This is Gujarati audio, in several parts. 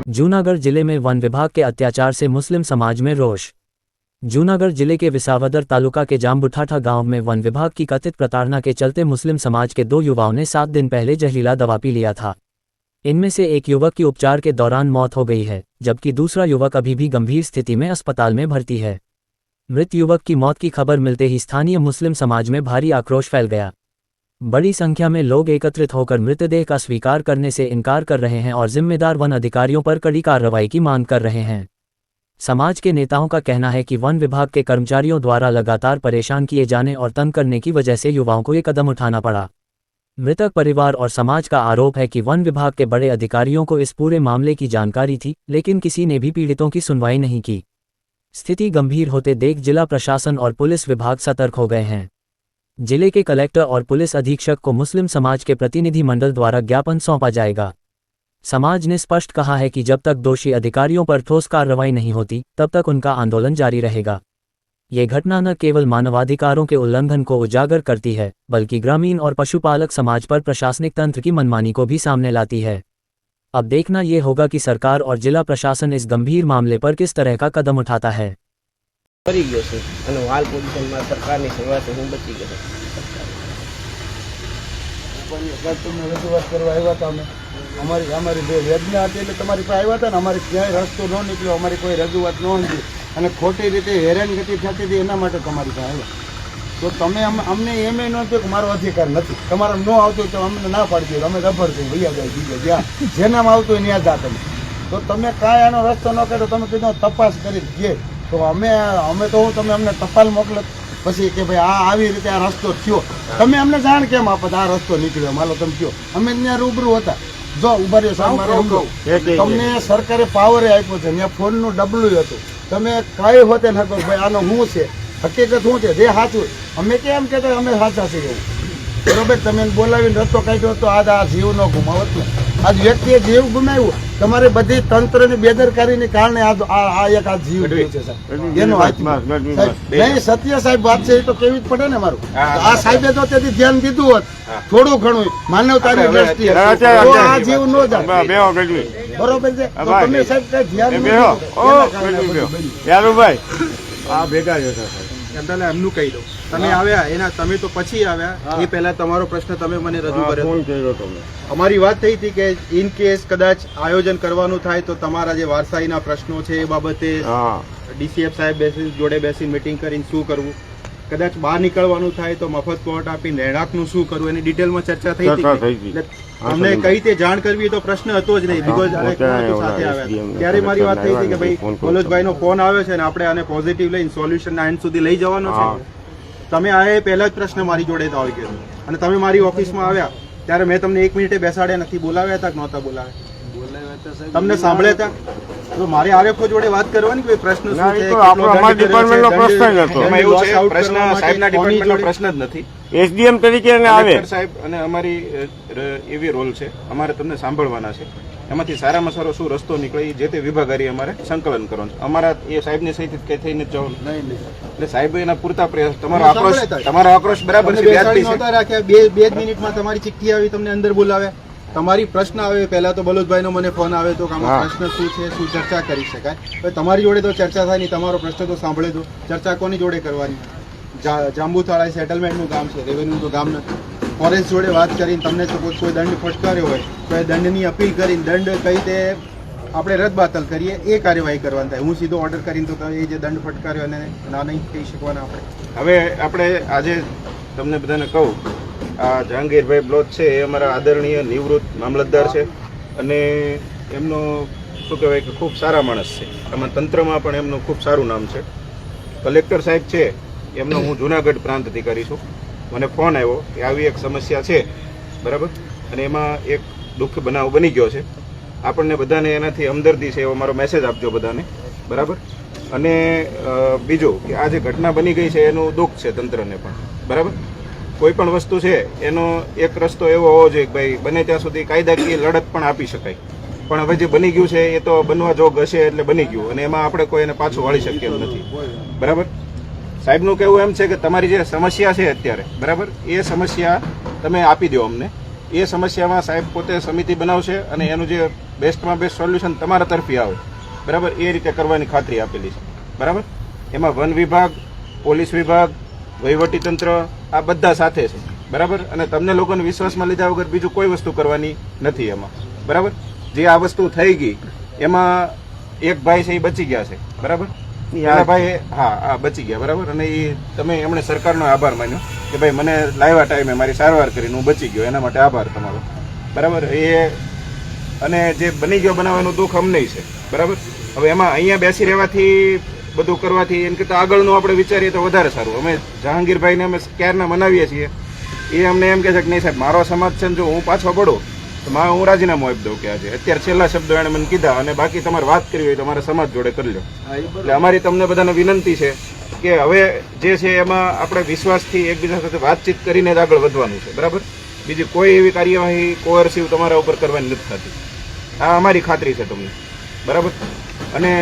जूनागढ़ जिले में वन विभाग के अत्याचार से मुस्लिम समाज में रोष। जूनागढ़ जिले के विसावदर तालुका के जामबुठाठा गांव में वन विभाग की कथित प्रताड़ना के चलते मुस्लिम समाज के 2 युवाओं ने 7 दिन पहले जहरीला दवा पी लिया था। इनमें से एक युवक की उपचार के दौरान मौत हो गई है, जबकि दूसरा युवक अभी भी गंभीर स्थिति में अस्पताल में भर्ती है। मृत युवक की मौत की खबर मिलते ही स्थानीय मुस्लिम समाज में भारी आक्रोश फैल गया। बड़ी संख्या में लोग एकत्रित होकर मृतदेह का स्वीकार करने से इनकार कर रहे हैं और जिम्मेदार वन अधिकारियों पर कड़ी कार्रवाई की मांग कर रहे हैं। समाज के नेताओं का कहना है कि वन विभाग के कर्मचारियों द्वारा लगातार परेशान किए जाने और तंग करने की वजह से युवाओं को ये कदम उठाना पड़ा। मृतक परिवार और समाज का आरोप है कि वन विभाग के बड़े अधिकारियों को इस पूरे मामले की जानकारी थी, लेकिन किसी ने भी पीड़ितों की सुनवाई नहीं की। स्थिति गंभीर होते देख जिला प्रशासन और पुलिस विभाग सतर्क हो गए हैं। जिले के कलेक्टर और पुलिस अधीक्षक को मुस्लिम समाज के प्रतिनिधि मंडल द्वारा ज्ञापन सौंपा जाएगा। समाज ने स्पष्ट कहा है कि जब तक दोषी अधिकारियों पर ठोस कार्रवाई नहीं होती, तब तक उनका आंदोलन जारी रहेगा। ये घटना न केवल मानवाधिकारों के उल्लंघन को उजागर करती है, बल्कि ग्रामीण और पशुपालक समाज पर प्रशासनिक तंत्र की मनमानी को भी सामने लाती है। अब देखना ये होगा कि सरकार और जिला प्रशासन इस गंभीर मामले पर किस तरह का कदम उठाता है। અમારી વેદના હતી એટલે તમારી પાસે આવ્યા હતા ને, અમારે ક્યાંય રસ્તો ન નીકળ્યો, અમારી કોઈ રજૂઆત ન હતી અને ખોટી રીતે હેરાનગતિ થતી હતી, એના માટે તમારી પાસે આવ્યા। તો તમે અમને એમ ન થયું કે મારો અધિકાર નથી, તમારે ન આવતું તો અમને ના પાડી દો, અમે રબર થઈ ભૈયા જાય બીજે જ્યાં જેનામાં આવતું હોય ત્યાં જા તમે। તો તમે કાંઈ આનો રસ્તો ન કર્યો, તમે કીધું તપાસ કરી દઈએ, તો અમે તો હું તમે અમને ટપાલ મોકલો પછી કે ભાઈ આ આવી રીતે આ રસ્તો થયો, તમે અમને જાણ કેમ આપત આ રસ્તો નીકળ્યો, માલો તમે કહો। અમે ત્યાં રૂબરૂ હતા, જો ઉભા રહ્યો સાહેબ, તમને સરકારે પાવરે આપ્યો છે, ત્યાં ફોનનું ડબલું હતું, તમે કઈ હોતે ન કહો ભાઈ આનો શું છે, હકીકત શું છે, જે સાચું અમે કેમ કહેતા અમે સાચા છીએ બરોબર। તમે બોલાવીને રસ્તો કાઢ્યો તો આ જીવ ન ગુમાવત ને, આજ વ્યક્તિએ જીવ ગુમાવ્યું, તમારી બધી તંત્રની બેદરકારીને કારણે આ એક આ જીવ ગયો છે સાહેબ, એનો નહીં સત્ય સાહેબ વાત છે, એ તો કેવી જ પડે ને મારું। આ સાહેબે તો તેથી ધ્યાન દીધું હોત થોડું ઘણું માનવતાની દ્રષ્ટિએ, તો આ જીવ ન જાય બરોબર છે। તમે સાહેબ કઈ ધ્યાન ભાઈ આ ભેગા જ હતા સાહેબ, એમનું કહી દો તમે આવ્યા એના, તમે તો પછી આવ્યા, એ પહેલા તમારો પ્રશ્ન તમે મને રજૂ કર્યો। અમારી વાત થઈ હતી કે ઇન કેસ કદાચ આયોજન કરવાનું થાય તો તમારા જે વારસાઈના પ્રશ્નો છે એ બાબતે ડીસીએફ સાહેબ જોડે બેસીને મિટિંગ કરીને શું કરવું, કદાચ બહાર નીકળવાનું થાય તો મફત પ્લોટ આપીને રહેણાંકનું શું કરવું, એની ડિટેલમાં ચર્ચા થઈ હતી। અમને કઈ રીતે જાણ કરવી તો પ્રશ્ન હતો જ નહીં, બીકોઝ સાથે આવ્યા ત્યારે મારી વાત થઈ હતી કે ભાઈ મનોજભાઈનો ફોન આવ્યો છે ને આપણે આને પોઝિટિવ લઈને સોલ્યુશનના એન્ડ સુધી લઈ જવાનો છે। તમે આ પહેલા જ પ્રશ્ન મારી જોડે આવી ગયો અને તમે મારી ઓફિસમાં આવ્યા ત્યારે મેં તમને 1 મિનિટે બેસાડ્યા નથી, બોલાવ્યા હતા કે નહોતા બોલાવ્યા, તમને સાંભળ્યા હતા? તો મારે આરએફઓ જોડે વાત કરવાની કે પ્રશ્ન શું છે, અમારા ડિપાર્ટમેન્ટનો પ્રશ્ન જ હતો, એમાં એવું છે પ્રશ્ન સાહેબના ડિપાર્ટમેન્ટનો પ્રશ્ન જ નથી, એસડીએમ તરીકે આવે સાહેબ, અને અમારી એવી રોલ છે અમારે તમને સાંભળવાના છે, એમાંથી સારામાં સારો શું રસ્તો નીકળે જે તે વિભાગારી અમારે સંકલન કરવાનું છે, અમારા એ સાહેબની સહિત કઈ થઈને જવાનું એટલે સાહેબ એના પૂરતા પ્રયાસ, તમારો આક્રોશ બરાબર છે, રાખ્યા 2 મિનિટમાં તમારી ચિઠ્ઠી આવી, તમને અંદર બોલાવ્યા, તમારી પ્રશ્ન આવે પહેલા તો બલોદભાઈનો મને ફોન આવે તો આમાં પ્રશ્ન શું છે, શું ચર્ચા કરી શકાય, તમારી જોડે તો ચર્ચા થાય નહીં, તમારો પ્રશ્ન તો સાંભળે તો ચર્ચા કોની જોડે કરવાની? જાંબુથાળા સેટલમેન્ટનું ગામ છે, રેવન્યુ તો ગામ નથી, ફોરેસ્ટ જોડે વાત કરીને તમને કોઈ દંડ ફટકાર્યો હોય તો એ દંડની અપીલ કરીને દંડ કઈ તે આપણે રદબાતલ કરીએ, એ કાર્યવાહી કરવાની થાય। હું સીધો ઓર્ડર કરીને તો એ જે દંડ ફટકાર્યો એને ના નહીં કહી શકવાના આપણે। હવે આપણે આજે તમને બધાને કહું, આ જહાંગીરભાઈ બ્લોચ છે એ અમારા આદરણીય નિવૃત્ત મામલતદાર છે અને એમનો શું કહેવાય કે ખૂબ સારા માણસ છે, આમાં તંત્રમાં પણ એમનું ખૂબ સારું નામ છે। કલેક્ટર સાહેબ છે એમનો હું જૂનાગઢ પ્રાંત અધિકારી છું, મને ફોન આવ્યો કે આવી એક સમસ્યા છે બરાબર, અને એમાં એક દુઃખ બનાવ બની ગયો છે, આપણને બધાને એનાથી હમદર્દી છે એવો મારો મેસેજ આપજો બધાને બરાબર। અને બીજું કે આ જે ઘટના બની ગઈ છે એનું દુઃખ છે તંત્રને પણ બરાબર। કોઈ પણ વસ્તુ છે એનો એક રસ્તો એવો હોવો જોઈએ કે ભાઈ બને ત્યાં સુધી કાયદાકીય લડત પણ આપી શકાય, પણ હવે જે બની ગયું છે એ તો બનવા જોગ હશે એટલે બની ગયું, અને એમાં આપણે કોઈ એને પાછું વાળી શકીએ એમ નથી બરાબર। સાહેબનું કહેવું એમ છે કે તમારી જે સમસ્યા છે અત્યારે બરાબર, એ સમસ્યા તમે આપી દો અમને, એ સમસ્યામાં સાહેબ પોતે સમિતિ બનાવશે અને એનું જે બેસ્ટમાં બેસ્ટ સોલ્યુશન તમારા તરફી આવે બરાબર એ રીતે કરવાની ખાતરી આપેલી છે બરાબર. એમાં વન વિભાગ, પોલીસ વિભાગ, વહીવટીતંત્ર આ બધા સાથે છે બરાબર. અને તમને લોકોને વિશ્વાસમાં લીધા વગર બીજું કોઈ વસ્તુ કરવાની નથી એમાં બરાબર. જે આ વસ્તુ થઈ ગઈ એમાં એક ભાઈ છે એ બચી ગયા છે બરાબર. પેલા ભાઈ હા બચી ગયા બરાબર. અને એ તમે એમણે સરકારનો આભાર માન્યો કે ભાઈ મને લાવ્યા ટાઈમે મારી સારવાર કરીને હું બચી ગયો, એના માટે આભાર તમારો બરાબર. એ અને જે બની ગયો બનાવવાનું દુઃખ અમને છે બરાબર. હવે એમાં અહીંયા બેસી રહેવાથી બધું કરવાથી એમ કરતાં આગળનું આપણે વિચારીએ તો વધારે સારું. અમે જહાંગીરભાઈને અમે ક્યારના મનાવીએ છીએ, એ અમને એમ કહે છે કે નહીં સાહેબ મારો સમાજ છે ને જો હું પાછો પડું તો હું રાજીનામું આપી દઉં કે આજે અત્યારે છેલ્લા શબ્દો એણે મને કીધા અને બાકી તમારે વાત કરવી હોય તો અમારા સમાજ જોડે કરી લો. એટલે અમારી તમને બધાને વિનંતી છે કે હવે જે છે એમાં આપણે વિશ્વાસથી એકબીજા સાથે વાતચીત કરીને જ આગળ વધવાનું છે બરાબર. બીજી કોઈ એવી કાર્યવાહી કોઅર્સિવ તમારા ઉપર કરવાની નથી થતી. આ અમારી ખાતરી છે તમને બરાબર. અને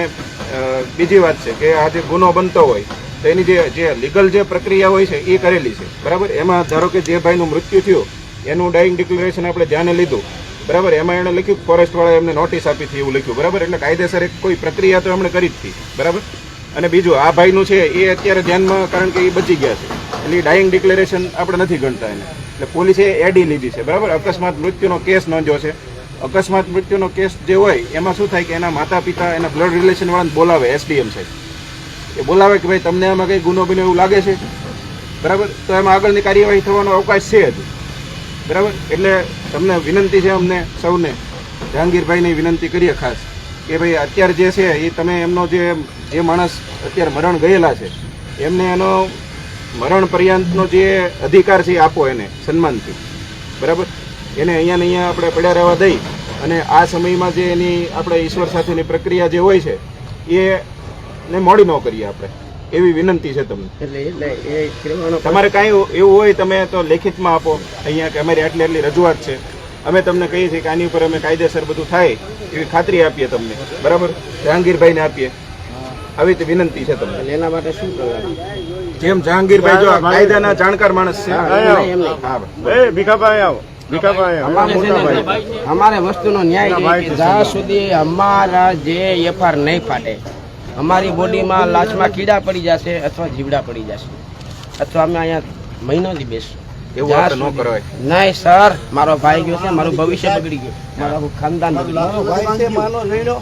બીજી વાત છે કે આ જે ગુનો બનતો હોય તો એની જે લીગલ જે પ્રક્રિયા હોય છે એ કરેલી છે બરાબર. એમાં ધારો કે જે ભાઈનું મૃત્યુ થયું એનું ડાઇંગ ડિક્લેરેશન આપણે ધ્યાને લીધું બરાબર. એમાં એણે લખ્યું ફોરેસ્ટવાળાએ એમને નોટિસ આપી હતી એવું લખ્યું બરાબર. એટલે કાયદેસર એક કોઈ પ્રક્રિયા તો એમણે કરી જ હતી બરાબર. અને બીજું આ ભાઈનું છે એ અત્યારે ધ્યાનમાં કારણ કે એ બચી ગયા છે એટલે ડાઇંગ ડિક્લેરેશન આપણે નથી ગણતા એને. એટલે પોલીસે એડી લીધી છે બરાબર. અકસ્માત મૃત્યુનો કેસ નોંધ્યો છે. અકસ્માત મૃત્યુનો કેસ જે હોય એમાં શું થાય કે એના માતા પિતા એના બ્લડ રિલેશનવાળાને બોલાવે એસડીએમ સાહેબ. એ બોલાવે કે ભાઈ તમને આમાં કંઈ ગુનો બને એવું લાગે છે બરાબર. તો એમાં આગળની કાર્યવાહી થવાનો અવકાશ છે જ બરાબર. એટલે તમને વિનંતી છે અમને સૌને, જહાંગીરભાઈને વિનંતી કરીએ ખાસ કે ભાઈ અત્યારે જે છે એ તમે એમનો જે માણસ અત્યારે મરણ ગયેલા છે એમને એનો મરણ પર્યંતનો જે અધિકાર છે એ આપો એને સન્માનથી બરાબર. એને અહીંયા ને અહીંયા આપણે પડ્યા રહેવા દઈ અને આ સમયમાં જે એની આપણે ઈશ્વર સાથેની પ્રક્રિયા જે હોય છે એને મોડી ન કરીએ આપણે એવી વિનંતી છે તમને. તમારે કાંઈ એવું હોય તમે તો લેખિતમાં આપો અહીંયા કે અમારી આટલી રજૂઆત છે, અમે તમને કહીએ છીએ કે આની ઉપર અમે કાયદેસર બધું થાય એવી ખાતરી આપીએ તમને બરાબર. જહાંગીરભાઈને આપીએ આવી રીતે વિનંતી છે તમને. એના માટે શું કરવાનું? જેમ જહાંગીરભાઈ જો કાયદાના જાણકાર માણસ છે. અમારે વસ્તુનો ન્યાય છે કે જ્યાં સુધી અમારા જે એફઆર નહીં ફાટે, અમારી બોડીમાં લાશમાં કીડા પડી જશે અથવા જીવડા પડી જશે અથવા અમે અહીંયા મહિનોથી બેસશું. એવું આપણે ન કરાય. નહીં સર, મારો ભાઈ ગયો છે, મારું ભવિષ્ય બગડી ગયું, મારું આખું ખાનદાન બગડી ગયું. મારો ભાઈ છે, માનો રહીનો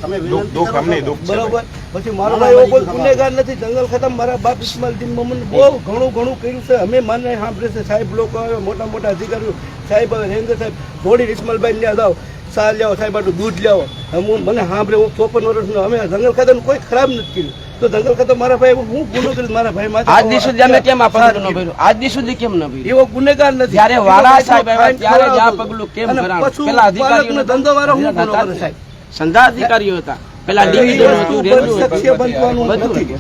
દુઃખ અમને દુઃખ છે બરોબર. પછી મારો ભાઈ એવો કોઈ ગુનેગાર નથી. જંગલ ખતમ મારા બાપ ઇસ્માઇલદીન મમન બહુ ઘણું કર્યું છે. અમે માને સાંભળે છે સાહેબ લોકો આવે, મોટા અધિકારીઓ સાહેબ આવે, રેન્દ્ર સાહેબ થોડી ઇસ્માઇલભાઈ ત્યાં જાઓ, ચા લ્યાવો સાહેબ, આટલું દૂધ લ્યાવો. મને સાંભળે હું 54 વર્ષનો, અમે જંગલ ખાતાનું કોઈ ખરાબ નથી કર્યું. તો જંગલ ખાતા મારા ભાઈ હું ગુનો કરી મારા ભાઈ માથે આજ દી સુધી અમે કેમ આ પગલું ન ભર્યું? આજ દી સુધી કેમ ન ભર્યું? એવો ગુનેગાર નથી. જ્યારે વાળા સાહેબ આવ્યા ત્યારે જ આ પગલું કેમ અને ભરાણું? પશુ પેલા અધિકારીઓ પાલકનો ધંધો વાળો હું ગુનો કરે સાહેબ? સંધા અધિકારીઓ હતા, પેલા ડિવિઝન હતું, રેવન્યુ હતું, શખ્ય બનવાનું બધું નથી.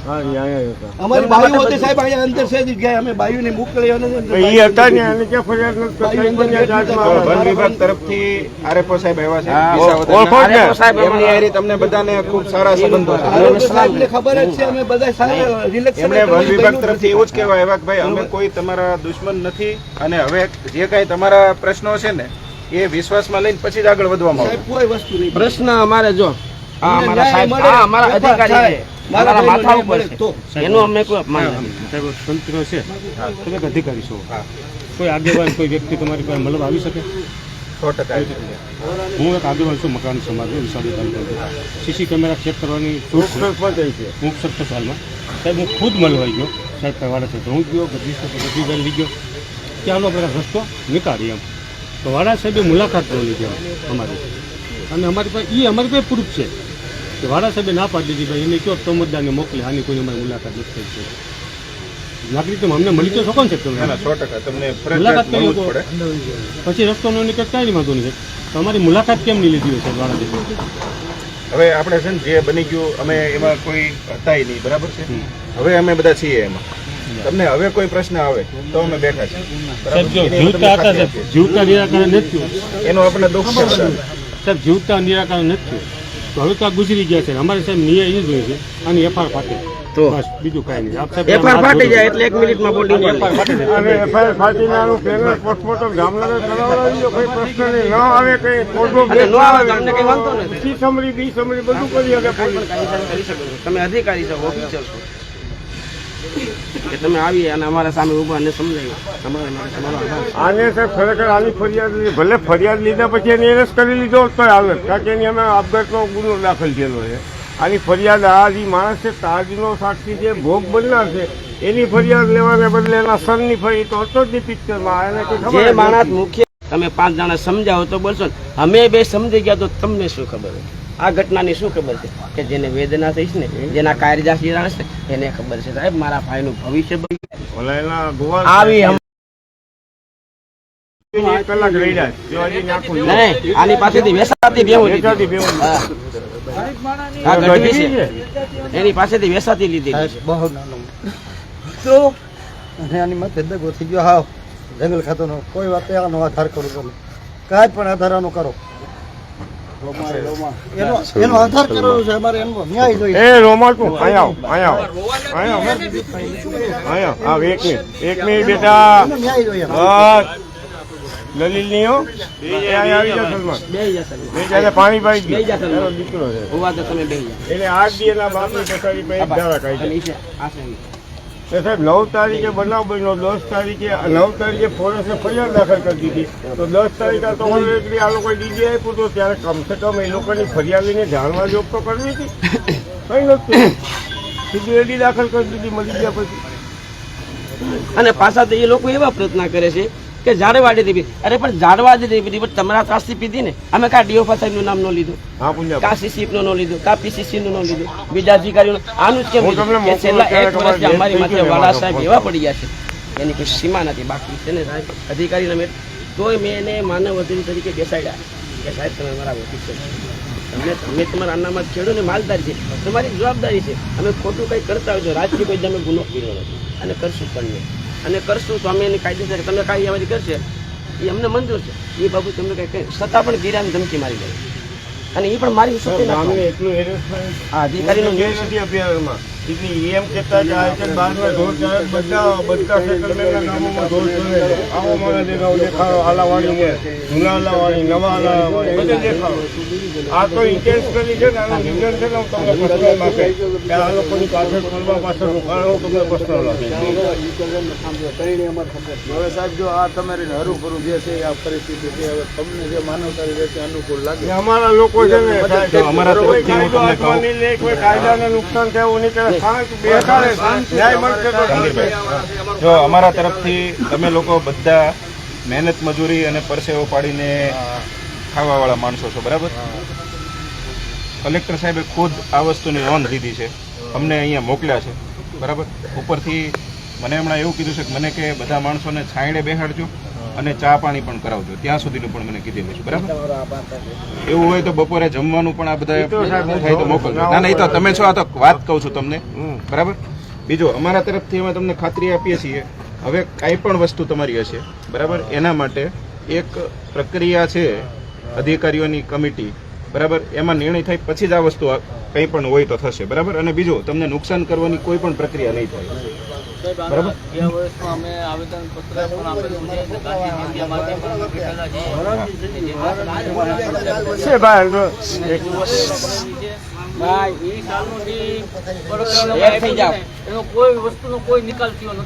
અમારી બાઈઓ હતી સાહેબ અહીંયા અંદર છે જ ગયા. અમે બાઈઓને મોકલી અને વન વિભાગ તરફથી આરએફઓ સાહેબ આવ્યા છે આરએફઓ સાહેબ એમની હારે તમને બધાને ખૂબ સારા સંબંધો છે. આરોગ્ય સાહેબને ખબર જ છે. અમે બધા સારા રિલેક્શન એમણે વન વિભાગ તરફથી એવું જ કહેવાય એવા કે ભાઈ અમે કોઈ તમારા દુશ્મન નથી અને હવે જે કાંઈ તમારા પ્રશ્નો છે ને એ વિશ્વાસમાં લઈને પછી જ આગળ વધવામાં આવે. કોઈ વસ્તુ નહીં. પ્રશ્ન અમારે જો આ અમારા સાહેબ, આ અમારા અધિકારી છે, અમારા માથા ઉપર છે, એનું અમે કોઈ અપમાન નથી. તંત્ર છે તમે એક અધિકારી છો, કોઈ આગેવાન કોઈ વ્યક્તિ તમારી પાસે મતલબ આવી શકે? 100% હું એક આગેવાન છું મકાન સમાજ સીસી કેમેરા ચેક કરવાની છૂટ છે. હું સરપંચ હાલમાં સાહેબ હું ખુદ મળવા ગયો સાહેબ વાળા છે, હું ગયો બધી લઈ ગયો કે આનો પેલા રસ્તો નીકાળી એમ. તો વાળા સાહેબે મુલાકાત ન લીધી અમારી, અને અમારી પાસે પ્રૂફ છે કે વાળા સાહેબે ના પાડી દીધી ભાઈ એને કયો તમતદારને મોકલે, આની કોઈ અમારી મુલાકાત નથી થઈ. નાગરિકમાં અમને મળી તો શકો ને સાહેબ? ના, 100% તમને મુલાકાત ફરજિયાત મળવું જ કરી પડે. પછી રસ્તો ન નીકળે કાંઈ વાંધો નહીં સાહેબ. તો અમારી મુલાકાત કેમ નહીં લીધી હોય સાહેબ વાળા સાહેબ? હવે આપણે છે ને જે બની ગયું અમે એમાં કોઈ હતા નહીં બરાબર છે. હવે અમે બધા છીએ એમાં. તમને હવે કોઈ પ્રશ્ન આવે તો અમે બેઠા છીએ સાહેબ જો બરાબર? જીવતા હતા સાહેબ, જીવતા નિરાકરણ નથી થયું એનો આપણે દુઃખ છે બધાને. સાહેબ, જીવતા નિરાકરણ નથી થયું તો હવે તો આ ગુજરી ગયા છે. અમારે સાહેબ ન્યાય એ જ હોય છે આની એફઆર ફાટે. તો બસ બીજું કાંઈ નહીં. આપ સાહેબ એફઆર ફાટી જાય એટલે 1 મિનિટમાં બોડી FIR ફાટી જાય. અને એફઆઈઆર ફાટીને આનું પેનલ પોસ્ટમોર્ટમ જામનગર કરાવડાવી દો, કઈ પ્રશ્ન નહીં. ન આવે કઈ કોર્ટનો અને કેસ ન આવે તો અમને કઈ વાંધો નથી. સી સમરી બી સમરી બધું કરી શકે પોલીસ. કરી શકો છો. તમે અધિકારી છો, ઓફિસર છો, કે તમે આવી અને અમારા સામે ઉભા અને સમજાવી તમારો આભાર. આને સાહેબ ખરેખર આની ફરિયાદ ભલે ફરિયાદ લીધા પછી એની એરેસ્ટ કરી લીધો તો હાલત, કારણ કે એની અમે આપઘાતનો ગુનો દાખલ થયેલો છે. આની ફરિયાદ આ જે માણસ છે તાજનો સાક્ષી છે, ભોગ બનનાર છે, એની ફરિયાદ લેવાને બદલે એના સરની ફરી તો હતો જ નહીં પિક્ચરમાં. એને કઈ ખબર જે જ માણસ નથી. મુખ્ય તમે 5 જણા સમજાવો તો બોલશો ને, અમે બે સમજી ગયા તો તમને શું ખબર હોય? આ ઘટનાની શું ખબર છે? કે જેને વેદના થઈ છે ને, જેના કાયજા શિરાણ છે એને ખબર છે. સાહેબ મારા ભાઈનું ભવિષ્ય ઓલા એના ગોવાળ આવી એક કલાક રહી જાય શિવાજીને આખું નહીં, આની પાસેથી વેસાતી બેહું લીધી. વેચાતી બેવું. હા. આ ગઢવી છે, એની પાસેથી વેસાતી લીધી. બહુ નાનો તો અને આની માથે દગો થઈ ગયો. હાવ જંગલ ખાતોનો કોઈ વાત આનો આધાર કરો તમે, કાંઈ પણ આધાર આનો કરો. એનો આધાર કરવાનો છે અમારે, એનો ન્યાય જોઈએ. એ રોમાટું અહીંયા આવ એક મિનિટ બેટા. એનો ન્યાય જોઈએ. બસ દલીલ નહીં હો. એ અહીંયા આવી જા સલમાન. બેહી જા સર, બે જાતે પાણી પાઈ બેહી જા ગયો સર. એનો દીકરો છે. હોવા તો તમે બેહી જા. એટલે 8 દી એના બાપની પથારી પર એક ધારા કાઢી. અને ઈ છે, આ છે ઈ. તો સાહેબ 9 તારીખે બનાવ બન્યો, 10 તારીખે 9 તારીખે ફોરેસ્ટે ફરિયાદ દાખલ કરી દીધી. તો 10 તારીખે તમારે એકલી આ લોકોએ ડીજી આપ્યું તો ત્યારે કમસે કમ એ લોકોની ફરિયાદ લઈને જાણવા જોગ તો કરવી હતી. કઈ નહોતું, સીધી એડી દાખલ કરી દીધી મળી ગયા પછી. અને પાછા તો એ લોકો એવા પ્રયત્ન કરે છે કે ઝાડવાડી પીધી. અરે પણ ઝાડવાડી પીધી, પણ તમારા ત્રાસથી પીધી ને. અમે કા ડીઓફા સાહેબનું નામ ન લીધું, હા પુણ્ય કા સીસીપનું ન લીધું, કા પીસીસીનું ન લીધું, બીજા અધિકારીઓ આનું જ કેમ હું તમને લીધું? કે મોકલું છેલ્લા ત્યારે 1 વર્ષથી તમારે અમારી થઈ માથે ગયું વાલા મારો સાહેબ ફોન. એવા પડી ગયા છે એની કોઈ સીમા નથી. બાકી છે ને સાહેબ અધિકારીને મેં તોય મેં એને માનવ અધિકારી તરીકે બેસાડ્યા કે સાહેબ તમે મારા ઓફિસર છો, તમે તમારા અનામત ખેડો ને માલદારી છે, તમારી જવાબદારી છે. અમે ખોટું કંઈ કરતા હોય તો રાજકીય કોઈ તમે ગુનો કર્યો નથી અને કરશું પણ નહીં. અને કરશું તો અમે એની કાયદેસર તમે કાંઈ અમારી કરશે એ અમને મંજૂર છે. એ બાબુ તમને કંઈ છતાં પણ ગીરાની ધમકી મારી ગઈ અને એ પણ મારી સત્ય ગામને નથી. એટલું હેરેસમેન્ટ આ અધિકારીનો જે નથી અભયારણ્યમાં. એટલે એમ કહેતા કે આ એક બાદમાં ઢોર ચારે બધા સેટલમેન્ટના ગામોમાં ઢોર ચરે છે. આવો મને દેખાડો આલાવાણીને, જૂના આલાવાણી, નવા આલાવાણી બધે દેખાડો. આ તો ઇન્ટેન્શનલી છે ને, આનું નિવેદન છે ને હું તમને પર્સનલ આપે કે આ લોકોની પાછળ ફરવા પાછળનું કારણ હું તમને પર્સનલ આપીશ. હવે સાહેબ જો આ તમારી હરુભરું જે છે આ પરિસ્થિતિ છે, હવે તમને જે માનવતાની રીતે અનુકૂળ લાગે એ અમારા લોકો છે ને તો અમારા કોઈ તરફથી હું કાયદો તમને હાથમાં નહીં લે, કોઈ કાયદાને નુકસાન થાય એવું નહીં કરે. શાંત બેસાડે, ન્યાય મળશે તો ચાલશે. જો અમારા તરફથી તમે લોકો બધા મહેનત મજૂરી અને પરસેવો પાડીને ખાવાવાળા માણસો છો, બરાબર? કલેક્ટર સાહેબે ખુદ આ વસ્તુની નોંધ લીધી છે, અમને અહીંયા મોકલ્યા છે, બરાબર? ઉપરથી મને હમણાં એવું કીધું છે કે મને કે બધા માણસોને છાંયડે બેહાડજો અને ચા પાણી પણ કરાવજો, ત્યાં સુધીનું પણ મને કીધેલું છે, બરાબર? એવું હોય તો બપોરે જમવાનું પણ આ બધા થાય તો મોકલજો. ના ના, એ તો તમે છો, આ તો વાત કહું છું તમને, બરાબર? બીજું અમારા તરફથી અમે તમને ખાતરી આપીએ છીએ, હવે કાંઈ પણ વસ્તુ તમારી હશે, બરાબર, એના માટે એક પ્રક્રિયા છે, અધિકારીઓની કમિટી, બરાબર, એમાં નિર્ણય થાય પછી જ આ વસ્તુ કંઈ પણ હોય તો થશે, બરાબર? અને બીજું, તમને નુકસાન કરવાની કોઈ પણ પ્રક્રિયા નહીં થાય, બરાબર? છે ભાઈ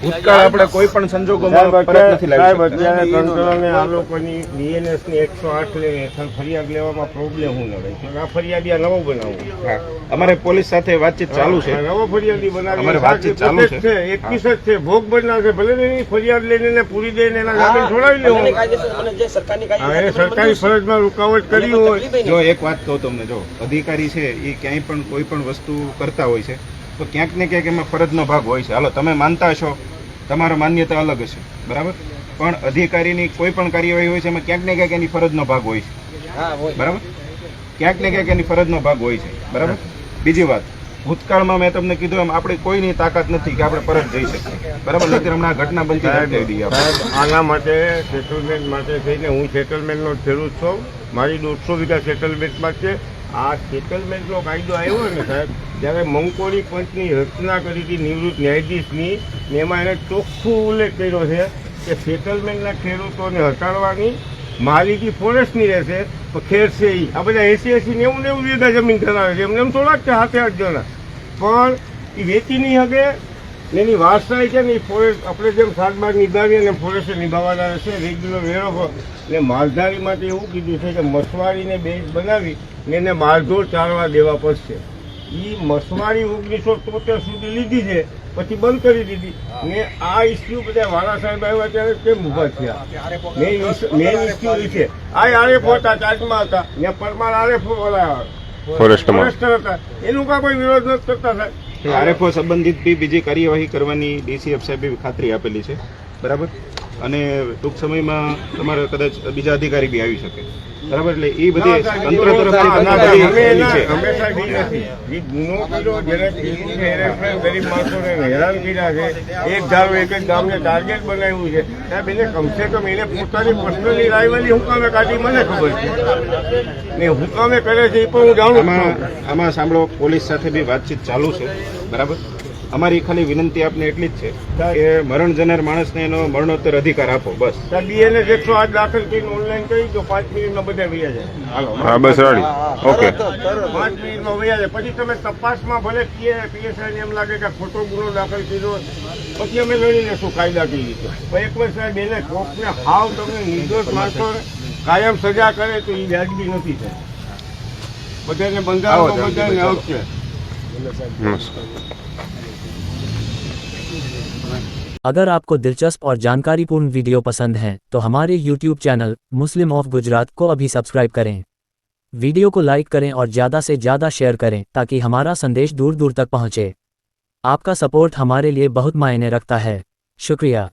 ભૂતકાળ આપણે કોઈ પણ સંજોગોમાં પરત નથી લાવી સાહેબ શકતા. અત્યારે તંત્રને આ લોકોની BNS ની 108 લે હેઠળ ફરિયાદ લેવામાં પ્રોબ્લેમ હું ન રહી. આ ફરિયાદી નવો બનાવું. હા, અમારે પોલીસ સાથે વાતચીત ચાલુ છે. નવો ફરિયાદી બનાવી અમારે વાતચીત ચાલુ છે. 21 જ છે, ભોગ બનનાર છે, ભલે એની ફરિયાદ લઈને એને પૂરી દઈને એના જામીન છોડાવી લેવું. અને કાયદેસર અને જે સરકારની હવે એ સરકારી કાયદેસર ફરજમાં રૂકાવટ કરી હોય જો એક વાત કહું તમને, જો અધિકારી છે એ ક્યાંય પણ કોઈ પણ વસ્તુ કરતા હોય છે તો ક્યાંક ને ક્યાંક એમાં ફરજનો ભાગ હોય છે. હાલો, તમે માનતા હશો, તમારો માન્યતા અલગ હશે, બરાબર, પણ અધિકારીની કોઈ પણ કાર્યવાહી હોય છે એમાં ક્યાંક ને ક્યાંક એની ફરજનો ભાગ હોય છે, હા હોય. બરાબર? ક્યાંક ને ક્યાંક એની ફરજનો ભાગ હોય છે, બરાબર? બીજી વાત, ભૂતકાળમાં મેં તમને કીધું એમ આપણી કોઈની તાકાત નથી કે આપણે પરત જઈ શકીએ, બરાબર? નથી હમણાં આ ઘટના બનતી અટકાવી દઈએ આપણે. સાહેબ આના માટે સેટલમેન્ટ માટે થઈને હું સેટલમેન્ટનો ખેડૂત છું. મારી 150 વીઘા સેટલમેન્ટમાં છે. આ સેટલમેન્ટનો કાયદો આવ્યો ને સાહેબ, જ્યારે મંકોડી પંચની રચના કરી હતી નિવૃત્ત ન્યાયાધીશની, ને એમાં એને ચોખ્ખું ઉલ્લેખ કર્યો છે કે સેટલમેન્ટના ખેડૂતોને હટાડવાની માલિકી ફોરેસ્ટની રહેશે, પણ ખેડશે એ. આ બધા 80-90 વીઘા જમીન ધરાવે છે, એમને એમ થોડાક છે 7-8 જણા, પણ એ વેચી નહીં શકે ને એની વારસાઈ છે ને એ ફોરેસ્ટ આપણે જેમ શાકભાગ નિભાવીએ ને ફોરેસ્ટ નિભાવવાના રહેશે, રેગ્યુલર વેરો. ને માલધારી માટે એવું કીધું છે કે મસવાડીને બેઝ બનાવી ને એને માલઢોર ચારવા દેવા પડશે. એ મસવાડી 1973 સુધી લીધી છે, પછી બંધ કરી દીધી. ને આ ઇસ્યુ બધા વાળા સાહેબ આવ્યા ત્યારે કેમ ઊભા થયા? મેઇન ઇસ્યુ એ છે. આ આરએફઓ હતા, ચાર્જમાં હતા, ને પરમાર આરએફઓ ફોરેસ્ટર હતા, એનું કાં કોઈ વિરોધ નથી કરતા સાહેબ. આરએફઓ સંબંધિત બી બીજી કાર્યવાહી કરવાની ડીસીએફ સાહેબે ખાતરી આપેલી છે, બરાબર. અને ટૂંક સમયમાં તમારે કદાચ બીજા અધિકારી બી આવી શકે, બરાબર. એટલે એ બધી તંત્ર તરફથી ગુનો કર્યો જેને ગરીબ માણસોને હેરાન કર્યા છે, એક ધારો એક જ ગામને ટાર્ગેટ બનાવ્યું છે, સાહેબ એને કમસે કમ એને પોતાની પર્સનલી રાઇવલી હું કામે કાઢી મને ખબર છે ને હું કામે કરે છે એ પણ હું જાણું છું. આમાં સાંભળો, પોલીસ સાથે બી વાતચીત ચાલુ છે, બરાબર. અમારી ખાલી વિનંતી આપને એટલી જ છે કે મરણ જનાર માણસને એનો મરણોત્તર અધિકાર આપો, બસ. બીએનએસ 108 દાખલ કરીને ઓનલાઈન કરી દો, 5 મિનિટમાં બધા વૈયા જાય. હાલો, હા બસ રેડી, ઓકે. 5 મિનિટમાં વૈયા જાય. પછી તમે તપાસમાં ભલે પીએસઆઈને એમ લાગે કે ખોટો ગુનો દાખલ કર્યો, પછી અમે લડી લેશું કાયદાકીય રીતે. પણ એક વાર સાહેબ એને કોકને હાવ તમને નિર્દોષ માણસો કાયમ સજા કરે તો એ વ્યાજબી નથી થાય. બધાને બંધારણ બધાને આવશે. अगर आपको दिलचस्प और जानकारीपूर्ण वीडियो पसंद हैं तो हमारे YouTube channel Muslim of Gujarat को अभी सब्सक्राइब करें। वीडियो को लाइक करें और ज़्यादा से ज़्यादा शेयर करें ताकि हमारा संदेश दूर दूर तक पहुँचे। आपका सपोर्ट हमारे लिए बहुत मायने रखता है। शुक्रिया।